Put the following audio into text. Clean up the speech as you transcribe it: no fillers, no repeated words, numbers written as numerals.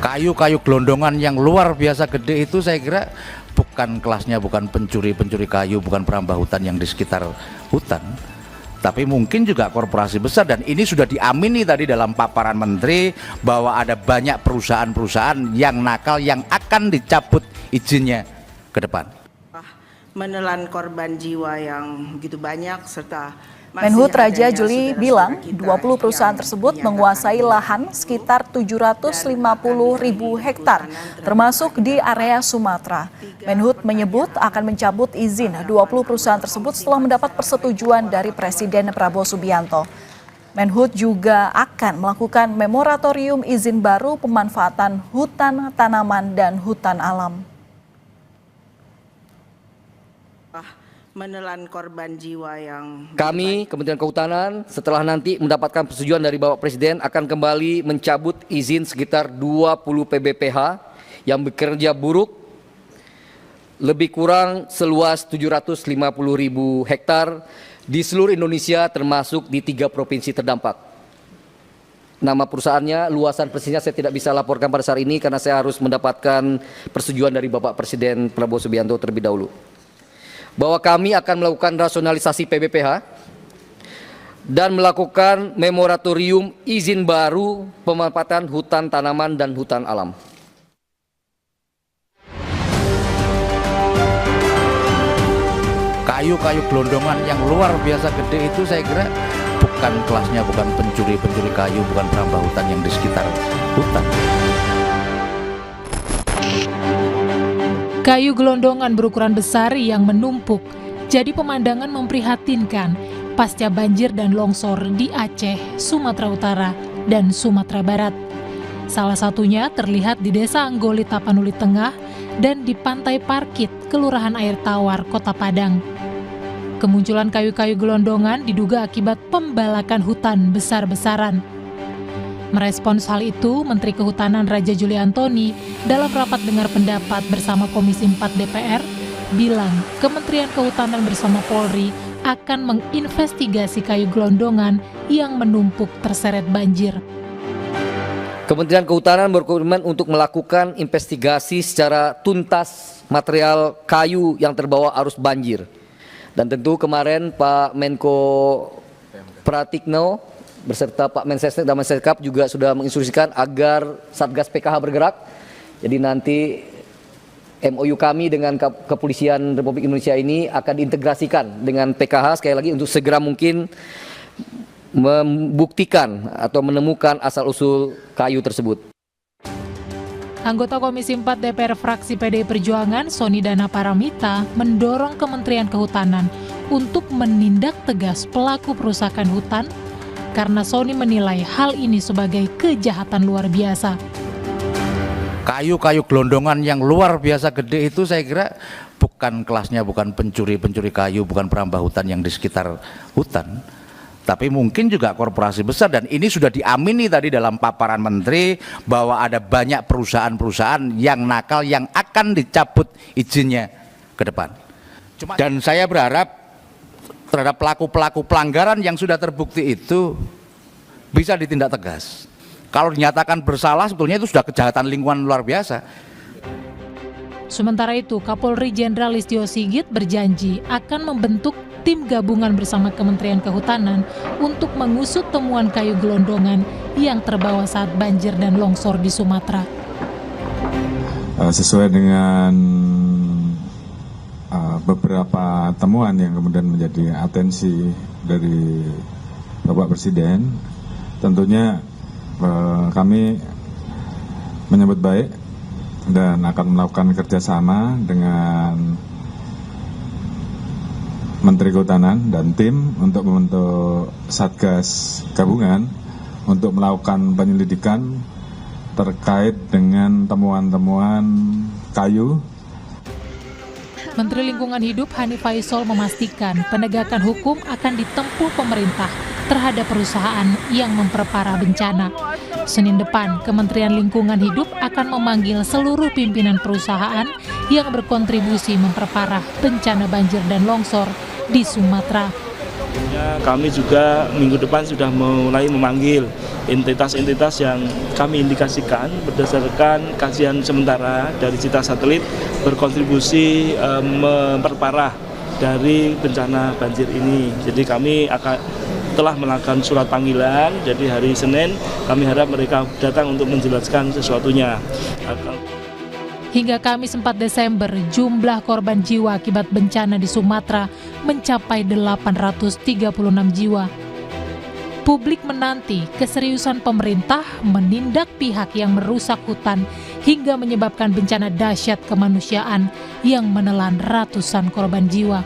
Kayu-kayu gelondongan yang luar biasa gede itu saya kira bukan kelasnya, bukan pencuri kayu, bukan perambah hutan yang di sekitar hutan, tapi mungkin juga korporasi besar. Dan ini sudah diamini tadi dalam paparan menteri bahwa ada banyak perusahaan-perusahaan yang nakal yang akan dicabut izinnya ke depan. Menelan korban jiwa yang begitu banyak serta Menhub Raja Juli bilang 20 perusahaan tersebut menguasai lahan sekitar 750.000 hektar, termasuk di area Sumatera. Menhub menyebut akan mencabut izin 20 perusahaan tersebut setelah mendapat persetujuan dari Presiden Prabowo Subianto. Menhub juga akan melakukan moratorium izin baru pemanfaatan hutan tanaman dan hutan alam. Menelan korban jiwa yang kami Kementerian Kehutanan setelah nanti mendapatkan persetujuan dari Bapak Presiden akan kembali mencabut izin sekitar 20 PBPH yang bekerja buruk lebih kurang seluas 750.000 hektar di seluruh Indonesia termasuk di 3 provinsi terdampak. Nama perusahaannya, luasan persisnya saya tidak bisa laporkan pada saat ini karena saya harus mendapatkan persetujuan dari Bapak Presiden Prabowo Subianto terlebih dahulu. Bahwa kami akan melakukan rasionalisasi PBPH dan melakukan moratorium izin baru pemanfaatan hutan tanaman dan hutan alam. Kayu-kayu gelondongan yang luar biasa gede itu saya kira bukan kelasnya, bukan pencuri kayu, bukan perambah hutan yang di sekitar hutan. Kayu gelondongan berukuran besar yang menumpuk jadi pemandangan memprihatinkan pasca banjir dan longsor di Aceh, Sumatera Utara, dan Sumatera Barat. Salah satunya terlihat di Desa Anggoli Tapanuli Tengah dan di Pantai Parkit, Kelurahan Air Tawar, Kota Padang. Kemunculan kayu-kayu gelondongan diduga akibat pembalakan hutan besar-besaran. Merespons hal itu, Menteri Kehutanan Raja Juli Antoni dalam rapat dengar pendapat bersama Komisi 4 DPR bilang Kementerian Kehutanan bersama Polri akan menginvestigasi kayu gelondongan yang menumpuk terseret banjir. Kementerian Kehutanan berkomitmen untuk melakukan investigasi secara tuntas material kayu yang terbawa arus banjir. Dan tentu kemarin Pak Menko Pratikno beserta Pak Mensesnek dan Mensekap juga sudah menginstruksikan agar Satgas PKH bergerak. Jadi nanti MOU kami dengan Kepolisian Republik Indonesia ini akan diintegrasikan dengan PKH sekali lagi untuk segera mungkin membuktikan atau menemukan asal-usul kayu tersebut. Anggota Komisi 4 DPR fraksi PDI Perjuangan, Soni Dana Paramita, mendorong Kementerian Kehutanan untuk menindak tegas pelaku perusakan hutan karena Soni menilai hal ini sebagai kejahatan luar biasa. Kayu-kayu gelondongan yang luar biasa gede itu saya kira bukan kelasnya, bukan pencuri kayu, bukan perambah hutan yang di sekitar hutan, tapi mungkin juga korporasi besar. Dan ini sudah diamini tadi dalam paparan menteri bahwa ada banyak perusahaan-perusahaan yang nakal yang akan dicabut izinnya ke depan. Dan saya berharap terhadap pelaku-pelaku pelanggaran yang sudah terbukti itu bisa ditindak tegas. Kalau dinyatakan bersalah sebetulnya itu sudah kejahatan lingkungan luar biasa. Sementara itu, Kapolri Jenderal Listio Sigit berjanji akan membentuk tim gabungan bersama Kementerian Kehutanan untuk mengusut temuan kayu gelondongan yang terbawa saat banjir dan longsor di Sumatera. Sesuai dengan beberapa temuan yang kemudian menjadi atensi dari Bapak Presiden, tentunya kami menyambut baik dan akan melakukan kerjasama dengan Menteri Kehutanan dan tim untuk membentuk Satgas Gabungan untuk melakukan penyelidikan terkait dengan temuan-temuan kayu. Menteri Lingkungan Hidup Hanif Faisal memastikan penegakan hukum akan ditempuh pemerintah terhadap perusahaan yang memperparah bencana. Senin depan, Kementerian Lingkungan Hidup akan memanggil seluruh pimpinan perusahaan yang berkontribusi memperparah bencana banjir dan longsor di Sumatera. Kami juga minggu depan sudah mulai memanggil entitas-entitas yang kami indikasikan berdasarkan kajian sementara dari Citra Satelit berkontribusi memperparah dari bencana banjir ini. Jadi kami telah melakukan surat panggilan, jadi hari Senin kami harap mereka datang untuk menjelaskan sesuatunya. Hingga Kamis 4 Desember, jumlah korban jiwa akibat bencana di Sumatera mencapai 836 jiwa. Publik menanti keseriusan pemerintah menindak pihak yang merusak hutan hingga menyebabkan bencana dahsyat kemanusiaan yang menelan ratusan korban jiwa.